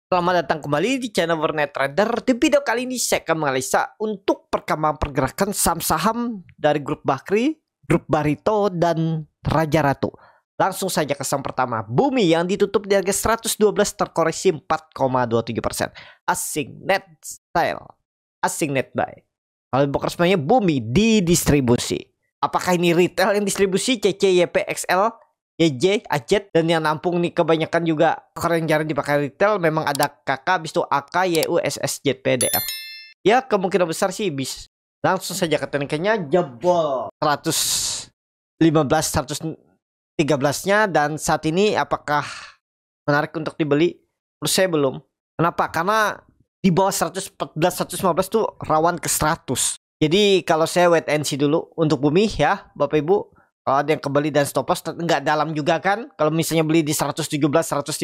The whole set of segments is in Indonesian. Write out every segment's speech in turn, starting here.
Selamat datang kembali di channel Warnet Trader. Di video kali ini saya akan menganalisa untuk perkembangan pergerakan saham-saham dari grup Bakri, grup Barito, dan Raja Ratu. Langsung saja ke saham pertama, Bumi yang ditutup di harga 112 terkoreksi 4,27%. Asing net style, asing net buy. Kalau buka resminya Bumi di distribusi. Apakah ini retail yang distribusi CCYP XL? YJ, Ajet, dan yang nampung nih kebanyakan juga kalau yang jarang dipakai retail memang ada KK, habis itu AK, YU, SS, JPDR. Ya kemungkinan besar sih bis. Langsung saja ke tekniknya, jebol 115, 113 nya, dan saat ini apakah menarik untuk dibeli? Menurut saya belum. Kenapa? Karena di bawah 114, 115 tuh rawan ke 100. Jadi kalau saya wait and see dulu untuk Bumi ya Bapak Ibu. Kalau ada yang kembali dan stop loss nggak dalam juga kan. Kalau misalnya beli di 117, 115,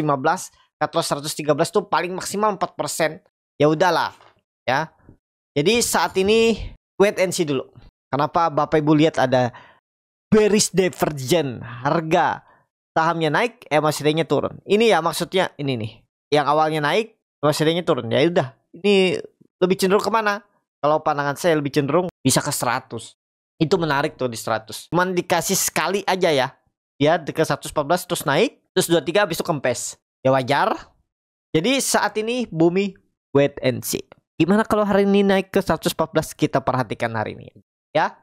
cut loss 113 tuh paling maksimal 4%. Ya udahlah ya. Jadi saat ini wait and see dulu. Kenapa Bapak Ibu lihat ada bearish divergence, harga sahamnya naik, MACD-nya turun. Ini ya maksudnya ini nih. Yang awalnya naik, MACD-nya turun. Ya udah. Ini lebih cenderung kemana? Kalau pandangan saya lebih cenderung bisa ke 100. Itu menarik tuh di 100. Cuman dikasih sekali aja ya. Ya ke 114 terus naik. Terus 23 habis itu kempes. Ya wajar. Jadi saat ini Bumi wait and see. Gimana kalau hari ini naik ke 114? Kita perhatikan hari ini. Ya.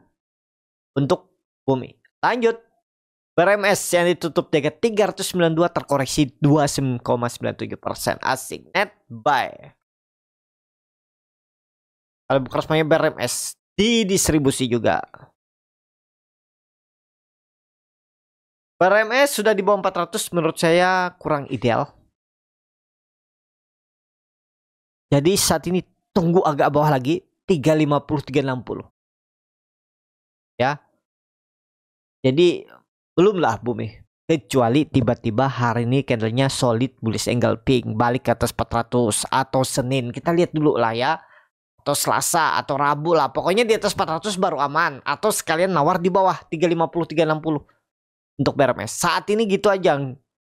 Untuk Bumi. Lanjut. BRMS yang ditutup di 392 terkoreksi 2,97%. Asing net buy. Kalau bukan resminya BRMS. Di distribusi juga. BRMS sudah di bawah 400 menurut saya kurang ideal. Jadi saat ini tunggu agak bawah lagi 350 360. Ya. Jadi belum lah Bumi. Kecuali tiba-tiba hari ini candlenya solid bullish angle pink balik ke atas 400 atau Senin. Kita lihat dulu lah ya. Atau Selasa atau Rabu lah. Pokoknya di atas 400 baru aman. Atau sekalian nawar di bawah 350 360 untuk BRMS. Saat ini gitu aja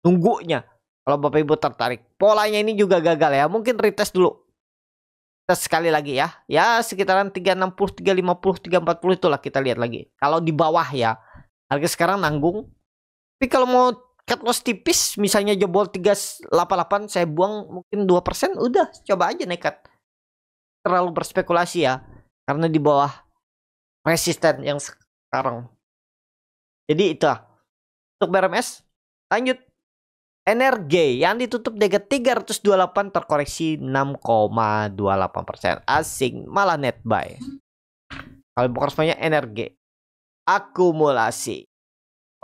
nunggunya. Kalau Bapak Ibu tertarik. Polanya ini juga gagal ya. Mungkin retest dulu. Tes sekali lagi ya. Ya sekitaran 360 350 340 itulah kita lihat lagi. Kalau di bawah ya. Harga sekarang nanggung. Tapi kalau mau cut loss tipis misalnya jebol 388 saya buang mungkin 2%, udah coba aja nekat. Terlalu berspekulasi ya, karena di bawah resisten yang sekarang. Jadi itu untuk BRMS. Lanjut Energi yang ditutup di 328 terkoreksi 6,28%. Asing malah net buy. Kalau bukan resminya Energi akumulasi.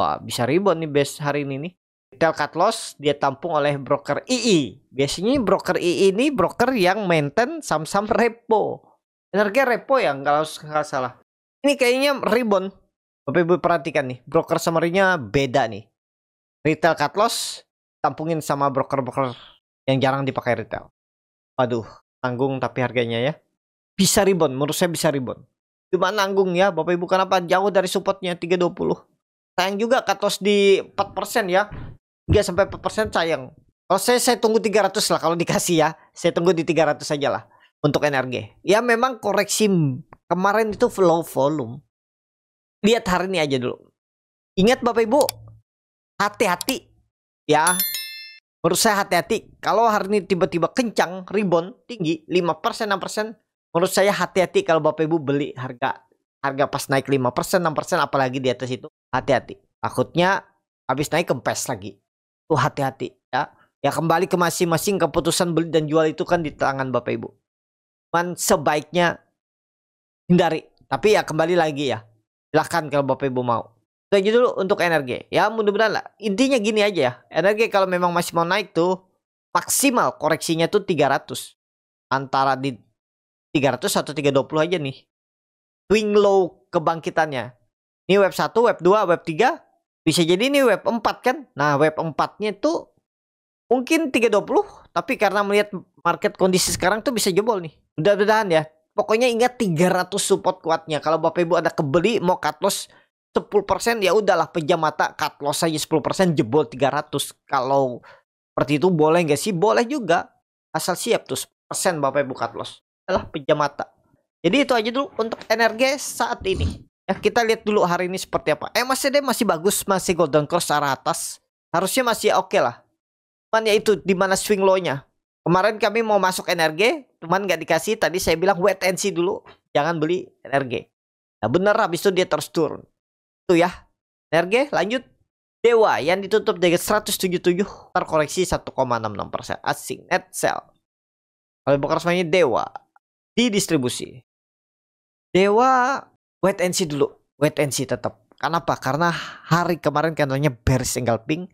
Wah bisa rebound nih best hari ini nih. Retail cut loss dia tampung oleh broker II. Biasanya broker II ini broker yang maintain saham-saham repo. Energi repo ya kalau nggak salah. Ini kayaknya rebound. Bapak Ibu perhatikan nih, broker summary-nya beda nih. Retail cut loss tampungin sama broker-broker yang jarang dipakai retail. Waduh, tanggung tapi harganya ya. Bisa rebound, menurut saya bisa rebound. Cuma nanggung ya, Bapak Ibu kenapa jauh dari supportnya 320. Sayang juga cut loss di 4% ya. 3-4% sayang. Kalau saya tunggu 300 lah kalau dikasih ya. Saya tunggu di 300 saja lah untuk Energi. Ya memang koreksi kemarin itu low volume. Lihat hari ini aja dulu. Ingat Bapak Ibu, hati-hati ya. Menurut saya hati-hati. Kalau hari ini tiba-tiba kencang, rebound tinggi 5% 6%, menurut saya hati-hati kalau Bapak Ibu beli harga pas naik 5% 6% apalagi di atas itu. Hati-hati. Takutnya habis naik kempes lagi. Tuh hati-hati ya. Ya kembali ke masing-masing, keputusan beli dan jual itu kan di tangan Bapak Ibu. Cuman sebaiknya hindari. Tapi ya kembali lagi ya. Silahkan kalau Bapak Ibu mau. Itu aja dulu untuk Energi. Ya mudah-mudahan lah. Intinya gini aja ya. Energi kalau memang masih mau naik tuh maksimal koreksinya tuh 300. Antara di 300 atau 320 aja nih. Swing low kebangkitannya. Ini wave 1, wave 2, wave 3. Bisa jadi ini wave 4 kan. Nah wave 4-nya tuh mungkin 320. Tapi karena melihat market kondisi sekarang tuh bisa jebol nih. Mudah-mudahan ya. Pokoknya ingat 300 support kuatnya. Kalau Bapak Ibu ada kebeli mau cut loss 10% ya udahlah pejam mata cut loss aja 10% jebol 300. Kalau seperti itu boleh nggak sih? Boleh juga. Asal siap tuh 10% Bapak Ibu cut loss. Adalah pejam mata. Jadi itu aja dulu untuk energi saat ini. Ya, kita lihat dulu hari ini seperti apa. MACD masih bagus, masih golden cross arah atas. Harusnya masih oke lah. Cuman ya itu di mana swing low-nya. Kemarin kami mau masuk energi, cuman nggak dikasih. Tadi saya bilang wait and see dulu, jangan beli energi. Nah bener, habis itu dia terus turun. Itu ya. Energi lanjut. Dewa yang ditutup dari 177 terkoreksi 1,66%. Asing net sell. Kalau bukan semuanya Dewa di distribusi. Dewa wait and see dulu. Wait and see tetap. Kenapa? Karena hari kemarin candlenya bearish engulfing.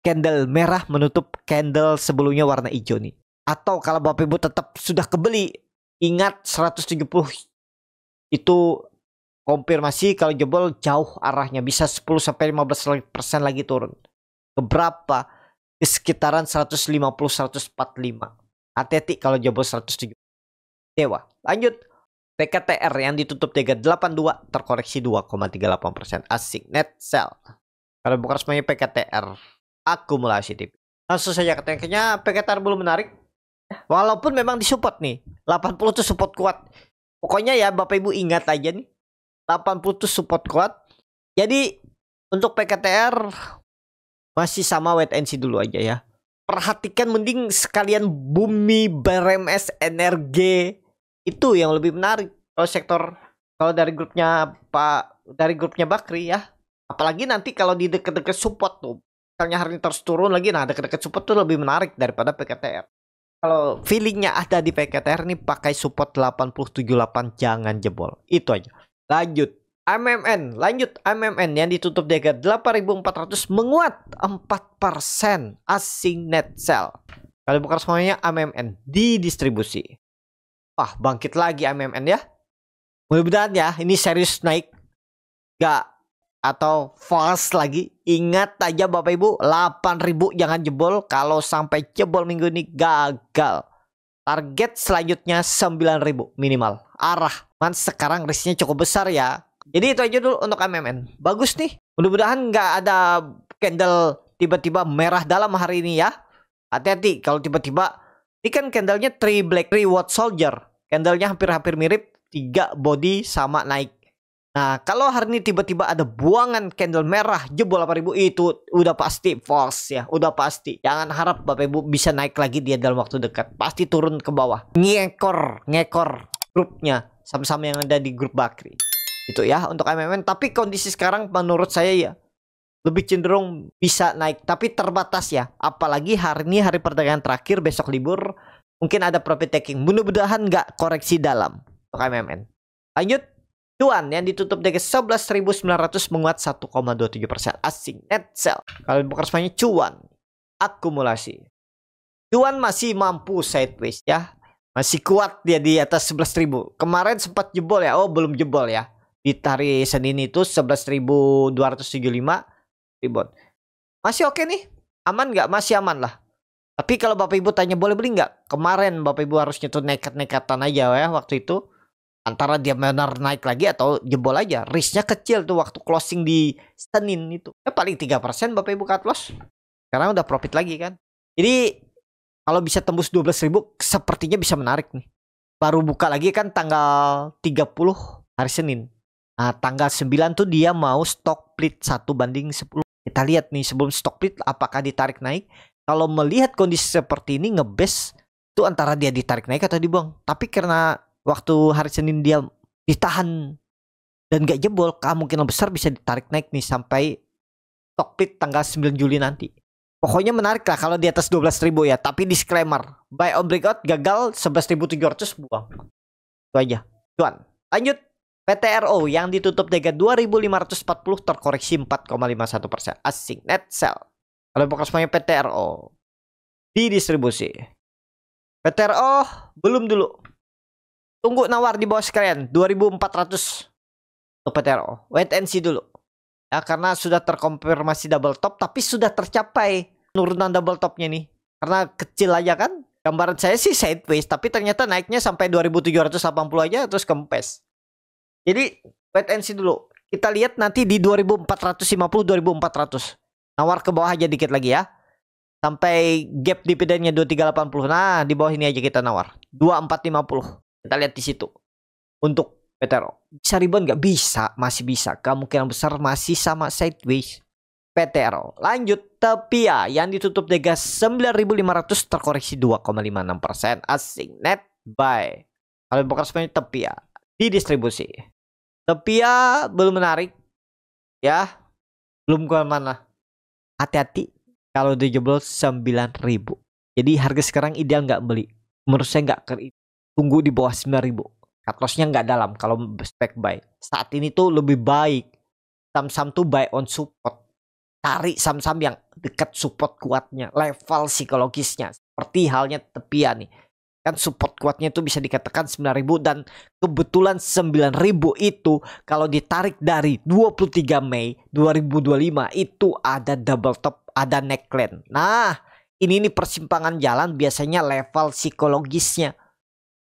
Candle merah menutup candle sebelumnya warna hijau nih. Atau kalau Bapak Ibu tetap sudah kebeli, ingat 170 itu konfirmasi kalau jebol jauh arahnya, bisa 10-15% lagi turun. Keberapa? Di sekitaran 150-145. Hati-hati kalau jebol 170. Dewa. Lanjut. PKTR yang ditutup 382 terkoreksi 2,38%. Asing net sell. Kalau bukan semuanya PKTR akumulasi tipis. Langsung saja katanya PKTR belum menarik. Walaupun memang disupport nih. 80 tuh support kuat. Pokoknya ya Bapak Ibu ingat aja nih. 80 tuh support kuat. Jadi untuk PKTR masih sama wait and see dulu aja ya. Perhatikan mending sekalian Bumi, BRMS, energi. Itu yang lebih menarik. Kalau sektor, kalau dari grupnya Bakri ya. Apalagi nanti kalau di deket-deket support tuh. Misalnya hari ini terus turun lagi, nah deket-deket support tuh lebih menarik daripada PKTR. Kalau feelingnya ada di PKTR nih, pakai support 8078, jangan jebol. Itu aja. Lanjut MMN, yang ditutup di harga 8.400 menguat 4%. Asing net sell. Kalau bukan semuanya MMN di distribusi. Wah, bangkit lagi MMN ya. Mudah-mudahan ya ini serius naik. Gak atau false lagi. Ingat aja Bapak Ibu, 8.000 jangan jebol. Kalau sampai jebol minggu ini gagal. Target selanjutnya 9.000 minimal. Arah. Man sekarang risknya cukup besar ya. Jadi itu aja dulu untuk MMN. Bagus nih. Mudah-mudahan nggak ada candle tiba-tiba merah dalam hari ini ya. Hati-hati kalau tiba-tiba. Ini kan candlenya 3 black 3 white soldier. Candlenya hampir-hampir mirip. 3 body sama naik. Nah, kalau hari ini tiba-tiba ada buangan candle merah jebol 8.000, itu udah pasti false ya, udah pasti. Jangan harap Bapak Ibu bisa naik lagi dia dalam waktu dekat. Pasti turun ke bawah. Ngekor grupnya sama-sama yang ada di grup Bakri. Itu ya untuk MMN. Tapi kondisi sekarang menurut saya ya lebih cenderung bisa naik, tapi terbatas ya. Apalagi hari ini hari perdagangan terakhir, besok libur, mungkin ada profit taking. Mudah-mudahan nggak koreksi dalam untuk MMN. Lanjut. Cuan yang ditutup dari 11.900 menguat 1,27%. Asing net sell. Kalau bukan semuanya cuan akumulasi. Cuan masih mampu sideways ya. Masih kuat dia di atas 11.000. Kemarin sempat jebol ya. Oh, belum jebol ya. Di hari Senin itu 11.275 rebound. Masih oke nih. Aman nggak? Masih aman lah. Tapi kalau Bapak Ibu tanya boleh beli nggak? Kemarin Bapak Ibu harusnya tuh nekat-nekatan aja ya waktu itu. Antara dia benar naik lagi atau jebol aja. Risknya kecil tuh waktu closing di Senin itu. Ya paling 3% Bapak Ibu cut loss. Sekarang udah profit lagi kan. Jadi kalau bisa tembus 12.000 sepertinya bisa menarik nih. Baru buka lagi kan tanggal 30 hari Senin. Nah tanggal 9 tuh dia mau stock split 1/10. Kita lihat nih sebelum stock split apakah ditarik naik. Kalau melihat kondisi seperti ini ngebes itu antara dia ditarik naik atau dibuang. Tapi karena waktu hari Senin dia ditahan dan gak jebol, kemungkinan besar bisa ditarik naik nih sampai stock split tanggal 9 Juli nanti. Pokoknya menarik lah kalau di atas 12.000 ya. Tapi disclaimer, buy on breakout gagal 11.700 buang. Itu aja. Cuan. Lanjut. PTRO yang ditutup harga 2.540 terkoreksi 4,51%. Asing net sell. Kalau bukan semuanya PTRO di distribusi. PTRO belum dulu. Tunggu nawar di bawah sekalian 2.400 untuk PTRO. Wait and see dulu. Ya karena sudah terkonfirmasi double top tapi sudah tercapai penurunan double topnya nih. Karena kecil aja kan. Gambaran saya sih sideways tapi ternyata naiknya sampai 2.780 aja terus kempes. Jadi wait and see dulu. Kita lihat nanti di 2.450 2.400. Nawar ke bawah aja dikit lagi ya. sampai gap dividennya 2380. Nah, di bawah ini aja kita nawar 2450. Kita lihat di situ. Untuk PTRO bisa rebound nggak? Bisa, masih bisa. Kemungkinan besar masih sama sideways. PTRO lanjut Tepia yang ditutup di gas 9.500 terkoreksi 2,56%. Asing net buy. Kalau bukan sebenarnya Tepia di distribusi. Tepia belum menarik ya, belum kemana. Hati-hati kalau dijebol 9.000. Jadi harga sekarang ideal nggak beli. Menurut saya nggak, tunggu di bawah 9.000. Cut lossnya nggak dalam kalau spek buy. Saat ini tuh lebih baik saham-saham tuh buy on support. Cari saham-saham yang dekat support kuatnya, level psikologisnya. Seperti halnya Tepia nih. Kan support kuatnya itu bisa dikatakan 9.000 dan kebetulan 9.000 itu kalau ditarik dari 23 Mei 2025 itu ada double top, ada neckline. Nah, ini persimpangan jalan biasanya level psikologisnya.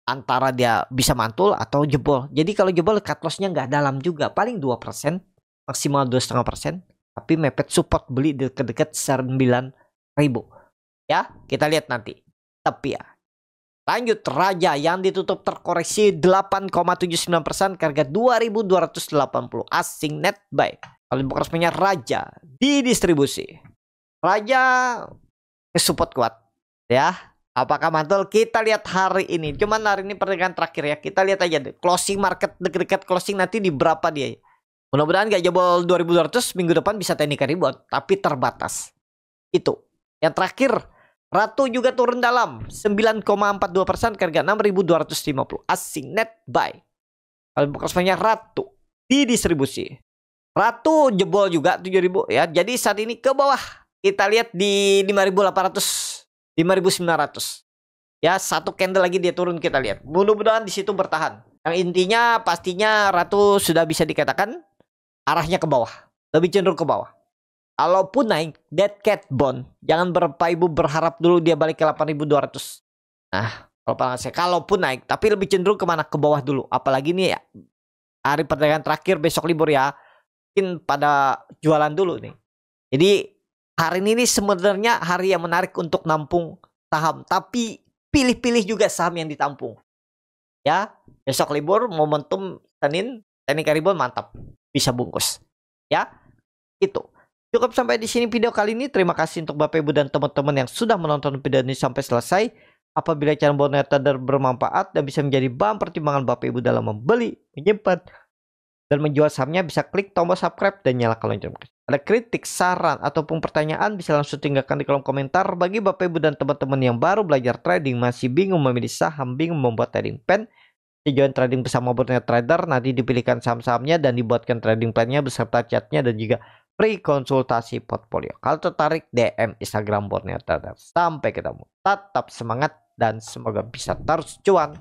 Antara dia bisa mantul atau jebol. Jadi kalau jebol cut lossnya nggak dalam juga. Paling 2%, maksimal 2,5%. Tapi mepet support beli dekat-dekat 9.000. Ya, kita lihat nanti. Tapi ya. Lanjut Raja yang ditutup terkoreksi 8,79%. Harga 2.280. Asing net buy. Kalau bukan resminya Raja di distribusi. Raja support kuat. Ya. Apakah mantul? Kita lihat hari ini. Cuman hari ini perdagangan terakhir ya. Kita lihat aja deh. Closing market dekat-dekat closing nanti di berapa dia. Mudah-mudahan gak jebol 2.200. Minggu depan bisa teknik rebound. Tapi terbatas. Itu. Yang terakhir. Ratu juga turun dalam. 9,42%. Harga 6.250. Asing net buy. Kalau bukan Ratu. Di distribusi. Ratu jebol juga 7.000 ya. Jadi saat ini ke bawah. Kita lihat di 5.800. 5.900 ya, satu candle lagi dia turun, kita lihat. Mudah-mudahan di situ bertahan. Yang intinya pastinya Ratu sudah bisa dikatakan arahnya ke bawah, lebih cenderung ke bawah. Kalaupun naik dead cat bond, jangan ibu berharap dulu dia balik ke 8.200. Nah, kalaupun naik, tapi lebih cenderung kemana? Ke bawah dulu. Apalagi nih ya, hari perdagangan terakhir besok libur ya, mungkin pada jualan dulu nih. Jadi hari ini sebenarnya hari yang menarik untuk nampung saham. Tapi pilih-pilih juga saham yang ditampung. Ya, besok libur, momentum Senin, teknik rebound mantap. Bisa bungkus. Ya, itu. Cukup sampai di sini video kali ini. Terima kasih untuk Bapak Ibu dan teman-teman yang sudah menonton video ini sampai selesai. Apabila channel Borneo Trader bermanfaat dan bisa menjadi bahan pertimbangan Bapak Ibu dalam membeli, menyimpan, dan menjual sahamnya, bisa klik tombol subscribe dan nyalakan lonceng. Ada kritik, saran, ataupun pertanyaan bisa langsung tinggalkan di kolom komentar. Bagi Bapak Ibu dan teman-teman yang baru belajar trading, masih bingung memilih saham, bingung membuat trading plan, tujuan trading bersama Borneo Trader, nanti dipilihkan saham-sahamnya dan dibuatkan trading plannya beserta chatnya dan juga free konsultasi portfolio. Kalau tertarik, DM Instagram Borneo Trader. Sampai ketemu. Tetap semangat dan semoga bisa terus cuan.